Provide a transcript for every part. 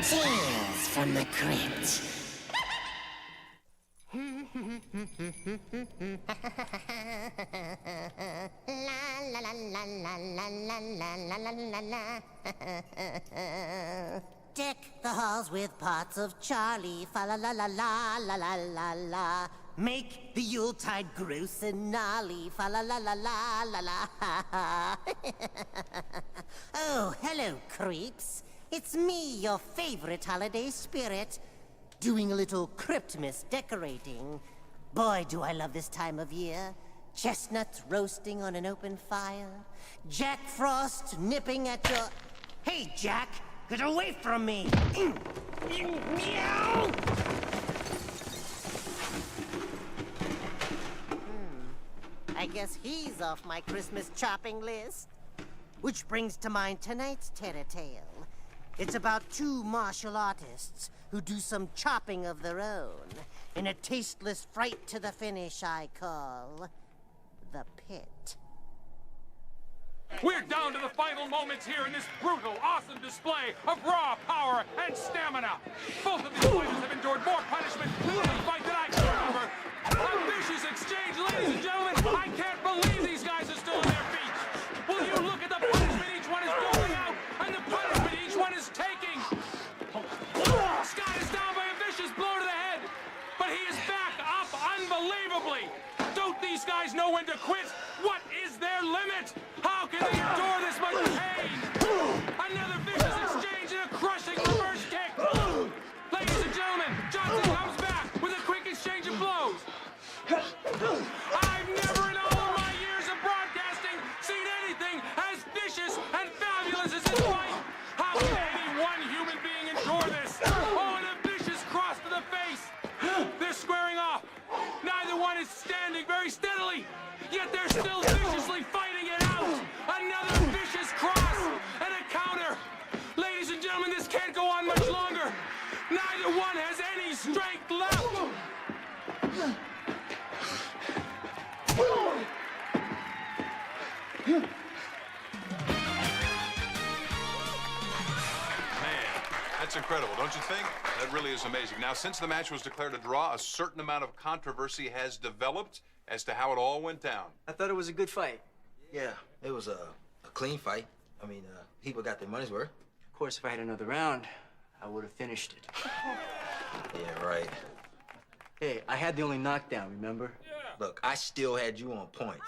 Tales from the Crypt. Deck the halls with pots of Charlie, fa la la la la la la la la. Make the Yuletide gross and gnarly, fa la la la la la la. Oh, hello, creeps. It's me, your favorite holiday spirit, doing a little Cryptmas decorating. Boy, do I love this time of year. Chestnuts roasting on an open fire. Jack Frost nipping at your... Hey, Jack, get away from me! Meow! I guess he's off my Christmas chopping list. Which brings to mind tonight's Terror-tale. It's about two martial artists who do some chopping of their own in a tasteless fright to the finish I call the Pit. We're down to the final moments here in this brutal, awesome display of raw power and stamina. Both of these fighters have endured more punishment in the fight than I can remember. A vicious exchange, ladies and gentlemen. I can't believe these guys are still on their feet. Will you look at the punishment each one is doling out and the punishment each one is taking? Scott is down by a vicious blow to the head, but he is back up unbelievably. Don't these guys know when to quit? What is their limit? How can they endure this much pain? Another vicious exchange and a crushing reverse kick. Ladies and gentlemen, Johnson comes back with a quick exchange of blows. I've never in all of my years of broadcasting seen anything as vicious and fabulous as this fight. How can any one human being endure this? Oh, and a vicious cross to the face. They're squaring off. Neither one is standing very steadily, yet they're still viciously fighting it out. Another vicious cross and a counter. Ladies and gentlemen, this can't go on much longer. Neither one has any strength left. That's incredible, don't you think? That really is amazing. Now, since the match was declared a draw, a certain amount of controversy has developed as to how it all went down. I thought it was a good fight. Yeah, it was a clean fight. I mean, people got their money's worth. Of course, if I had another round, I would have finished it. Yeah, right. Hey, I had the only knockdown, remember? Look, I still had you on point.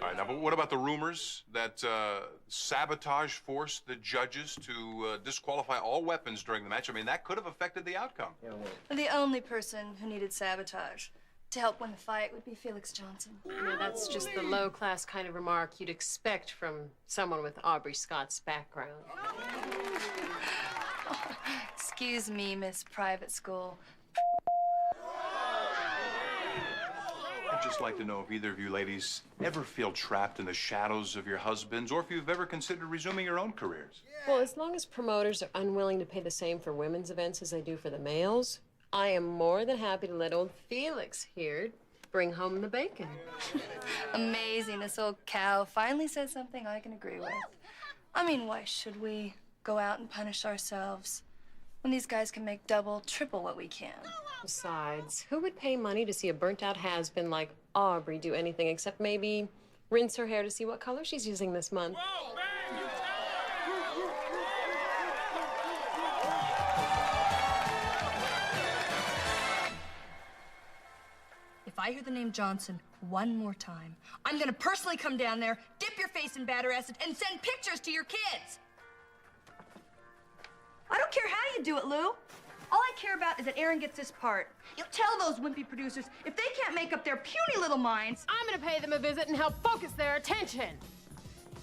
All right, now, but what about the rumors that sabotage forced the judges to disqualify all weapons during the match? I mean, that could have affected the outcome. Yeah, Well, the only person who needed sabotage to help win the fight would be Felix Johnson. Yeah, that's just the low-class kind of remark you'd expect from someone with Aubrey Scott's background. Oh, excuse me, Miss Private School. I'd just like to know if either of you ladies ever feel trapped in the shadows of your husbands, or if you've ever considered resuming your own careers. Well, as long as promoters are unwilling to pay the same for women's events as they do for the males, I am more than happy to let old Felix here bring home the bacon. Amazing, this old cow finally said something I can agree with. I mean, why should we go out and punish ourselves when these guys can make double, triple what we can? Besides, who would pay money to see a burnt-out has-been like Aubrey do anything except maybe rinse her hair to see what color she's using this month? Whoa, man, If I hear the name Johnson one more time, I'm gonna personally come down there, dip your face in batter acid, and send pictures to your kids. I don't care how you do it, Lou. All I care about is that Aaron gets this part. You tell those wimpy producers, if they can't make up their puny little minds... I'm gonna pay them a visit and help focus their attention.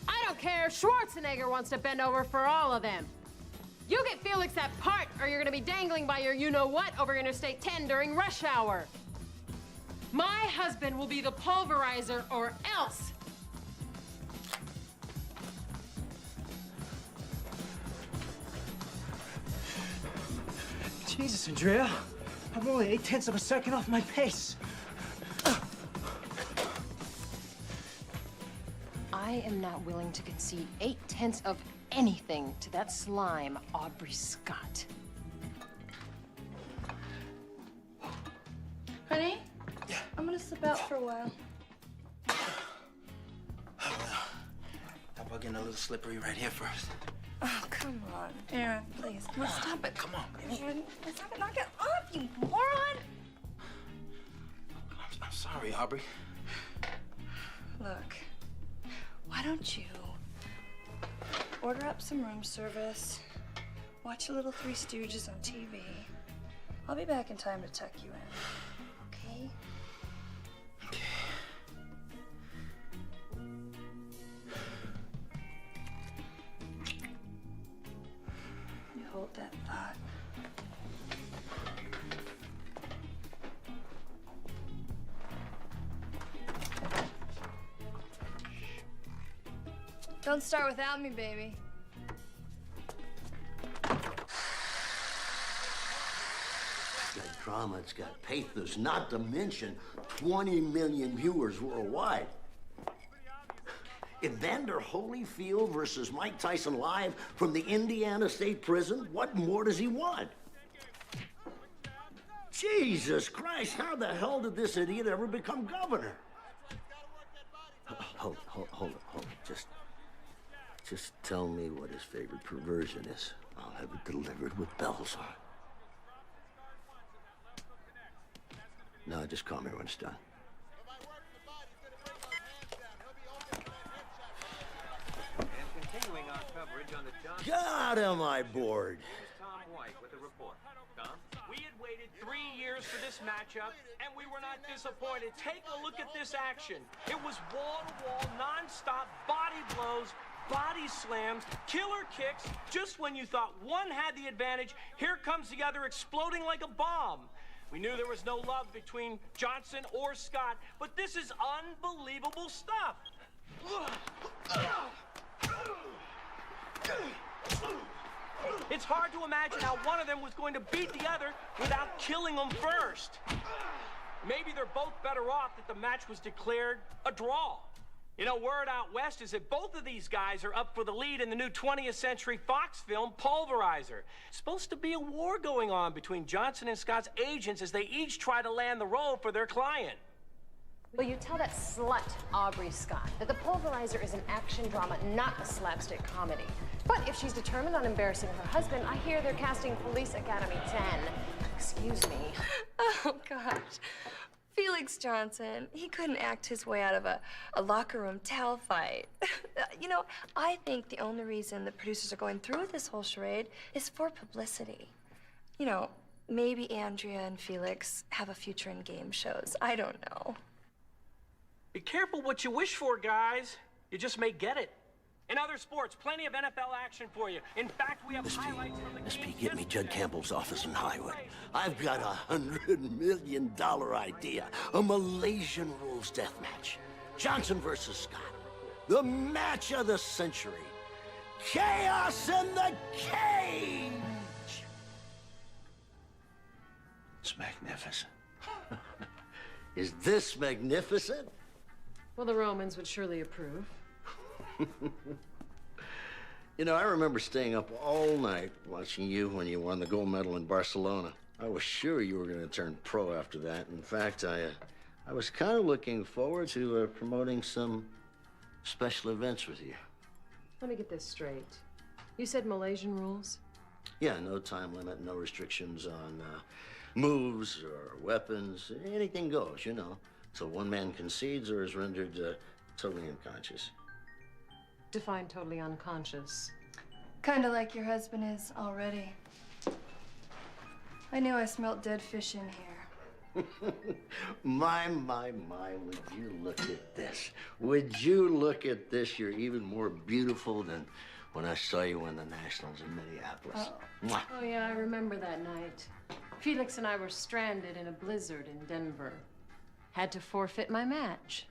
I don't care if Schwarzenegger wants to bend over for all of them. You get Felix that part, or you're gonna be dangling by your you-know-what over Interstate 10 during rush hour. My husband will be the pulverizer or else. Jesus, Andrea. I'm only 0.8 of a second off my pace. I am not willing to concede 8/10 of anything to that slime, Aubrey Scott. Honey? Yeah? I'm gonna slip out for a while. How about getting a little slippery right here first? Oh, come on. Aaron, please. Come on, stop it. Come on. Aaron, stop it. Knock it off, you moron! I'm sorry, Aubrey. Look, why don't you order up some room service, watch a little Three Stooges on TV. I'll be back in time to tuck you in, okay? Okay. You hold that thought. Don't start without me, baby. It's got drama, it's got pathos, not to mention 20 million viewers worldwide. Evander Holyfield versus Mike Tyson live from the Indiana State Prison? What more does he want? Jesus Christ, how the hell did this idiot ever become governor? Hold it. Just tell me what his favorite perversion is. I'll have it delivered with bells on it. No, just call me when it's done. Continuing our coverage on the Johnson. God, am I bored. Tom White with a report. Tom? We had waited 3 years for this matchup, and we were not disappointed. Take a look at this action. It was wall-to-wall, non-stop body blows, body slams, killer kicks. Just when you thought one had the advantage, here comes the other exploding like a bomb. We knew there was no love between Johnson or Scott, but this is unbelievable stuff. It's hard to imagine how one of them was going to beat the other without killing them first. Maybe they're both better off that the match was declared a draw. You know, word out west is that both of these guys are up for the lead in the new 20th Century Fox film, Pulverizer. It's supposed to be a war going on between Johnson and Scott's agents as they each try to land the role for their client. Well, you tell that slut, Aubrey Scott, that The Pulverizer is an action drama, not a slapstick comedy. But if she's determined on embarrassing her husband, I hear they're casting Police Academy 10. Excuse me. Oh, gosh. Felix Johnson, he couldn't act his way out of a locker room towel fight. You know, I think the only reason the producers are going through with this whole charade is for publicity. You know, maybe Andrea and Felix have a future in game shows. I don't know. Be careful what you wish for, guys. You just may get it. In other sports, plenty of NFL action for you. In fact, we have highlights from the Miss P, game get me Judd yesterday. Campbell's office in Hollywood. I've got $100 million idea. A Malaysian rules death match. Johnson versus Scott. The match of the century. Chaos in the cage! It's magnificent. Is this magnificent? Well, the Romans would surely approve. You know, I remember staying up all night watching you when you won the gold medal in Barcelona. I was sure you were going to turn pro after that. In fact, I was kind of looking forward to promoting some special events with you. Let me get this straight. You said Malaysian rules? Yeah, no time limit, no restrictions on moves or weapons. Anything goes, you know. So one man concedes or is rendered totally unconscious. Define totally unconscious. Kind of like your husband is already. I knew I smelled dead fish in here. My, would you look at this? Would you look at this? You're even more beautiful than when I saw you win the Nationals in Minneapolis. Mwah. Oh, yeah, I remember that night. Felix and I were stranded in a blizzard in Denver. Had to forfeit my match.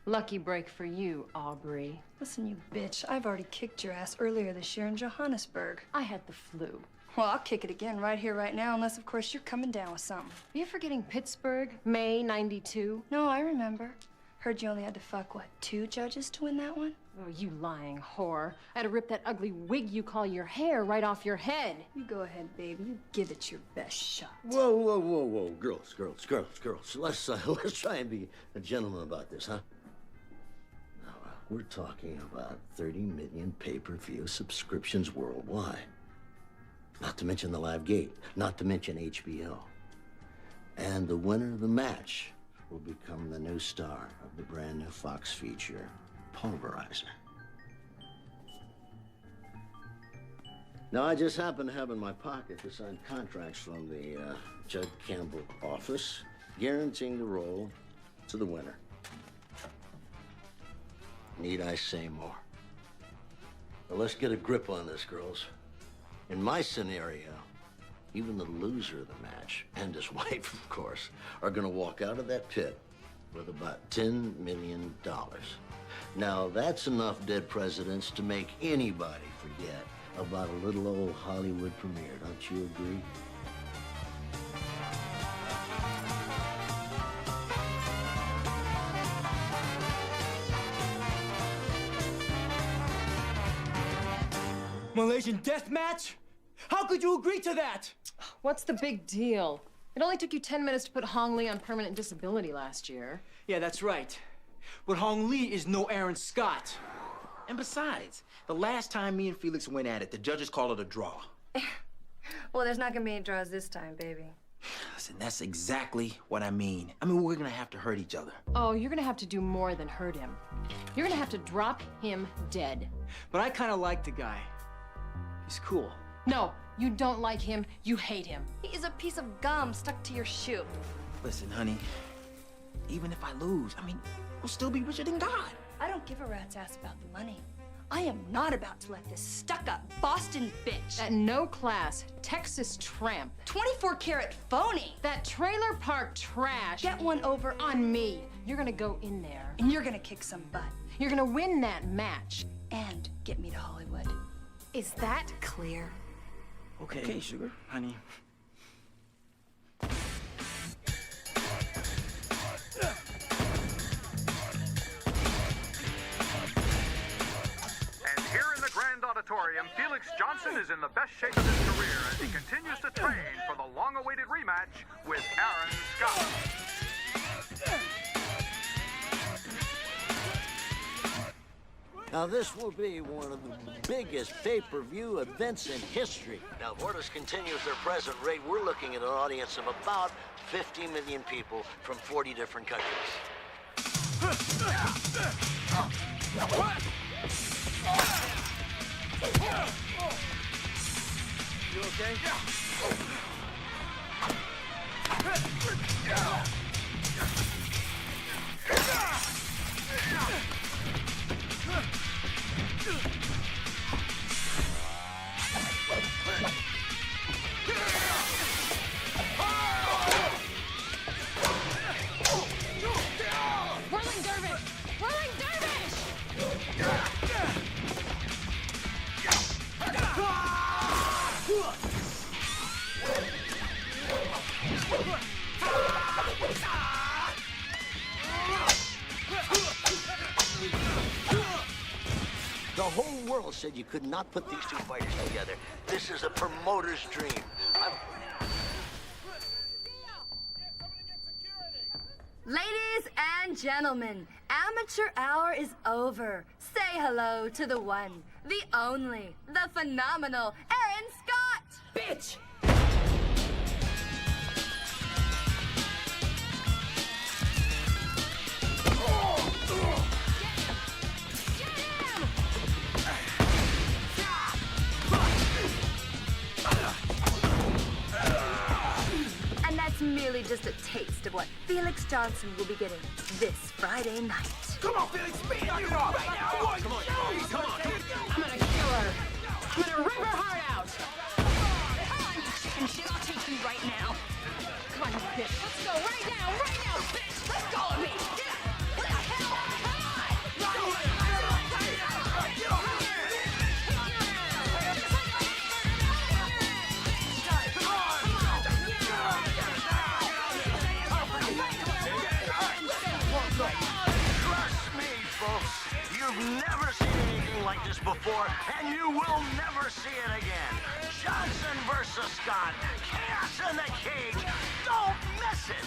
Lucky break for you, Aubrey. Listen, you bitch, I've already kicked your ass earlier this year in Johannesburg. I had the flu. Well, I'll kick it again right here, right now, unless, of course, you're coming down with something. Are you forgetting Pittsburgh, May '92? No, I remember. Heard you only had to fuck, what, 2 judges to win that one? Oh, you lying whore. I had to rip that ugly wig you call your hair right off your head. You go ahead, baby. You give it your best shot. Whoa, whoa, whoa, whoa. Girls. Let's try and be a gentleman about this, huh? Now, we're talking about 30 million pay-per-view subscriptions worldwide. Not to mention the live gate, not to mention HBO. And the winner of the match will become the new star of the brand new Fox feature, Pulverizer. Now, I just happen to have in my pocket the signed contracts from the Judd Campbell office, guaranteeing the role to the winner. Need I say more? Well, let's get a grip on this, girls. In my scenario, even the loser of the match, and his wife, of course, are gonna walk out of that pit with about $10 million. Now, that's enough dead presidents to make anybody forget about a little old Hollywood premiere, don't you agree? Malaysian death match? How could you agree to that? What's the big deal? It only took you 10 minutes to put Hong Lee on permanent disability last year. Yeah, that's right. But Hong Lee is no Aaron Scott. And besides, the last time me and Felix went at it, the judges called it a draw. Well, there's not gonna be any draws this time, baby. Listen, that's exactly what I mean. I mean, we're gonna have to hurt each other. Oh, you're gonna have to do more than hurt him. You're gonna have to drop him dead. But I kind of like the guy. He's cool. No, you don't like him, you hate him. He is a piece of gum stuck to your shoe. Listen, honey, even if I lose, I mean, we'll still be richer than God. I don't give a rat's ass about the money. I am not about to let this stuck-up Boston bitch, That no-class Texas tramp, 24-karat phony, that trailer park trash, get one over on me. You're gonna go in there. and you're gonna kick some butt You're gonna win that match. and get me to Hollywood. Is that clear? Okay, sugar, honey. And here in the Grand Auditorium, Felix Johnson is in the best shape of his career as he continues to train for the long-awaited rematch with Aaron Scott. Now, this will be one of the biggest pay-per-view events in history. Now, if Orders continues their present rate, we're looking at an audience of about 50 million people from 40 different countries. You okay? Whirling dervish! Whirling dervish! The whole world said you could not put these two fighters together. This is a promoter's dream. Ladies and gentlemen, amateur hour is over. Say hello to the one, the only, the phenomenal Aaron Scott! Bitch! And that's merely just a taste of what Felix Johnson will be getting this Friday night. Come on, Felix, knock it off right now. Come on, come on. I'm gonna kill her. I'm gonna rip her heart out. Come on, you chicken shit, I'll take you right now. Come on, you bitch. Let's go right now, bitch. Let's go of me! Get up! What the hell? Come on! You've never seen anything like this before, and you will never see it again. Johnson versus Scott. Chaos in the cage. Don't miss it.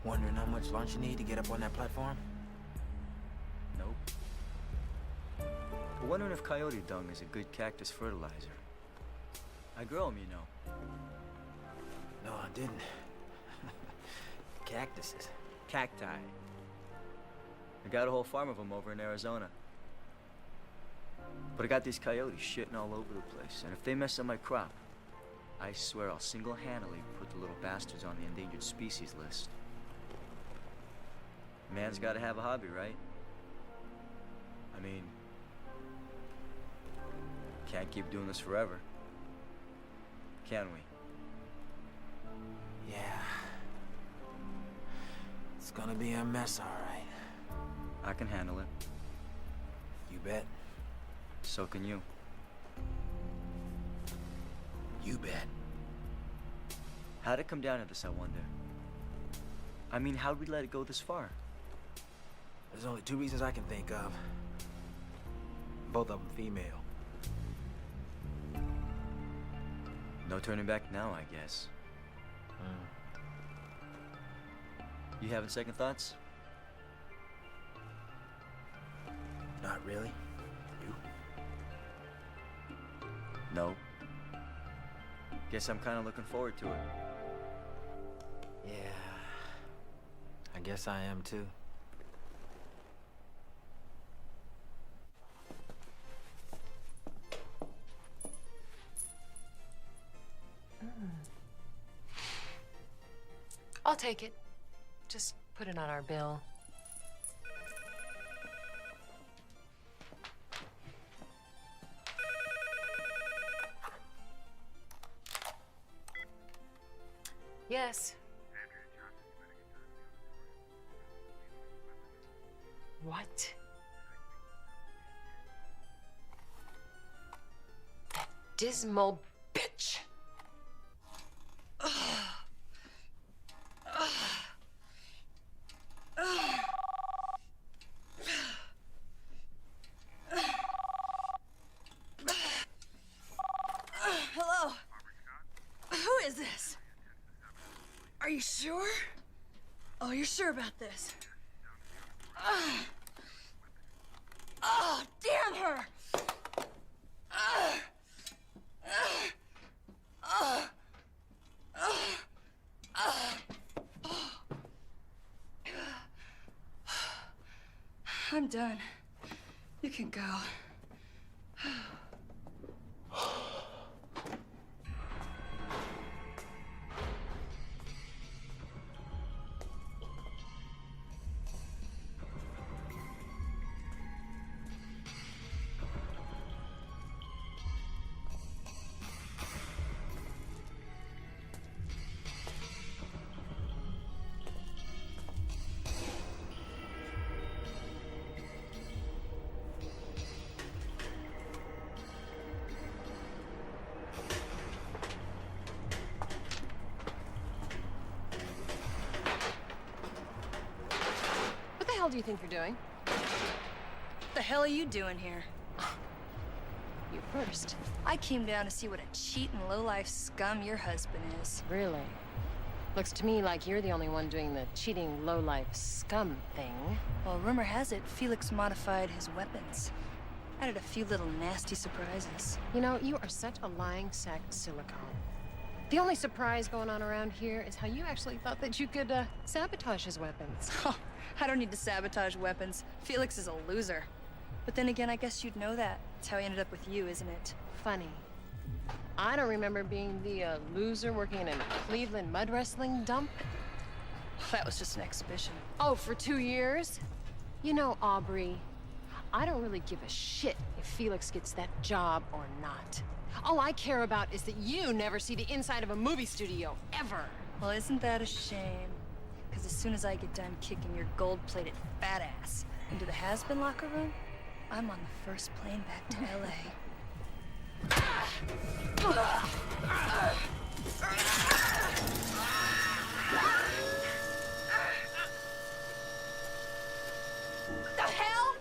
Wondering how much lunch you need to get up on that platform? Nope. But wondering if coyote dung is a good cactus fertilizer. I grow them, you know. No, I didn't. Cactuses. Cacti. I got a whole farm of them over in Arizona. But I got these coyotes shitting all over the place, and if they mess up my crop, I swear I'll single-handedly put the little bastards on the endangered species list. Man's gotta have a hobby, right? I mean, can't keep doing this forever, can we? Yeah. It's gonna be a mess, all right. I can handle it. You bet. So can you. You bet. How'd it come down to this, I wonder? I mean, how'd we let it go this far? There's only two reasons I can think of. Both of them female. No turning back now, I guess. You having second thoughts? Not really. You? No. Guess I'm kind of looking forward to it. Yeah. I guess I am too. I'll take it. Just put it on our bill. Yes. What? That dismal bitch. Hello? Who is this? Are you sure? Oh, you're sure about this? Oh, damn her! I'm done. You can go. What the hell do you think you're doing? What the hell are you doing here? You first. I came down to see what a cheat and low-life scum your husband is. Really? Looks to me like you're the only one doing the cheating, low-life scum thing. Well, rumor has it Felix modified his weapons. Added a few little nasty surprises. You know, you are such a lying sack of silicone. The only surprise going on around here is how you actually thought that you could sabotage his weapons. I don't need to sabotage weapons. Felix is a loser. But then again, I guess you'd know that. That's how he ended up with you, isn't it? Funny. I don't remember being the loser working in a Cleveland mud wrestling dump. That was just an exhibition. Oh, for 2 years? You know, Aubrey, I don't really give a shit if Felix gets that job or not. All I care about is that you never see the inside of a movie studio, ever. Well, isn't that a shame? Because as soon as I get done kicking your gold-plated fat ass into the has-been locker room, I'm on the first plane back to L.A. The hell?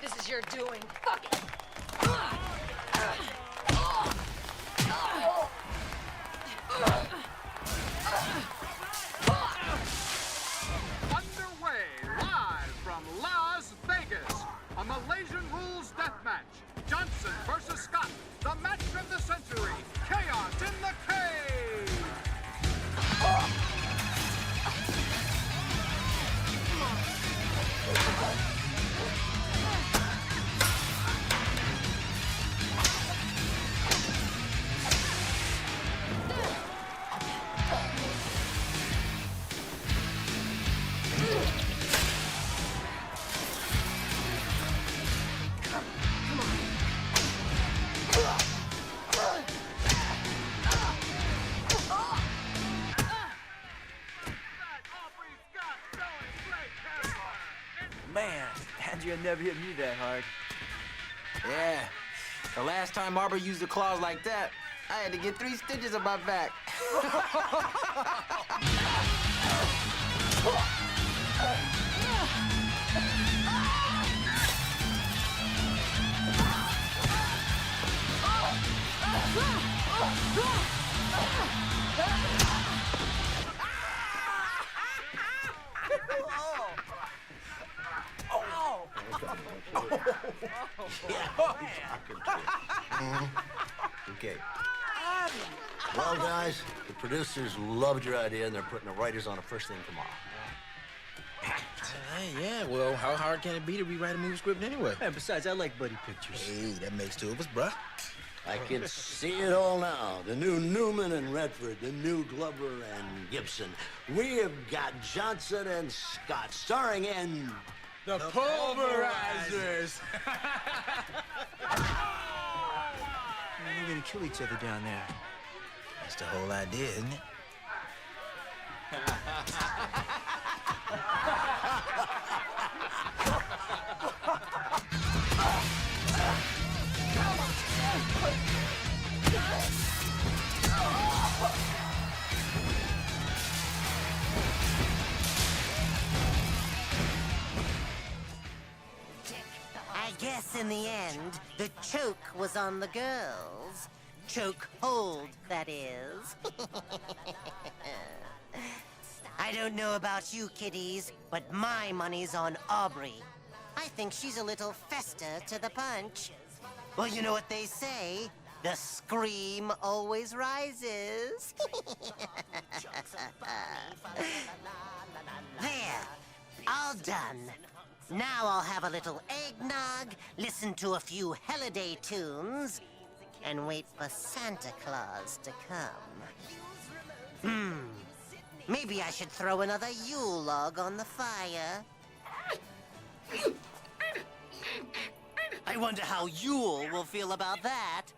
This is your doing. Fuck it. Underway, live from Las Vegas, a Malaysian rules deathmatch. Johnson versus Scott, the match of the century. Chaos in the cave. Man, Andrea never hit me that hard. Yeah. The last time Aubrey used a claws like that, I had to get 3 stitches on my back. Okay. Well, guys, the producers loved your idea, and they're putting the writers on it first thing tomorrow. Yeah, well, how hard can it be to rewrite a movie script anyway? And besides, I like buddy pictures. Hey, that makes 2 of us, bruh. I can see it all now. The new Newman and Redford, the new Glover and Gibson. We have got Johnson and Scott starring in... The Pulverizers! We're gonna kill each other down there. That's the whole idea, isn't it? I guess in the end, the choke was on the girls. Choke hold, that is. I don't know about you kiddies, but my money's on Aubrey. I think she's a little fester to the punch. Well, you know what they say? The scream always rises. There, all done. Now I'll have a little eggnog, listen to a few holiday tunes, and wait for Santa Claus to come. Maybe I should throw another Yule log on the fire. I wonder how Yule will feel about that.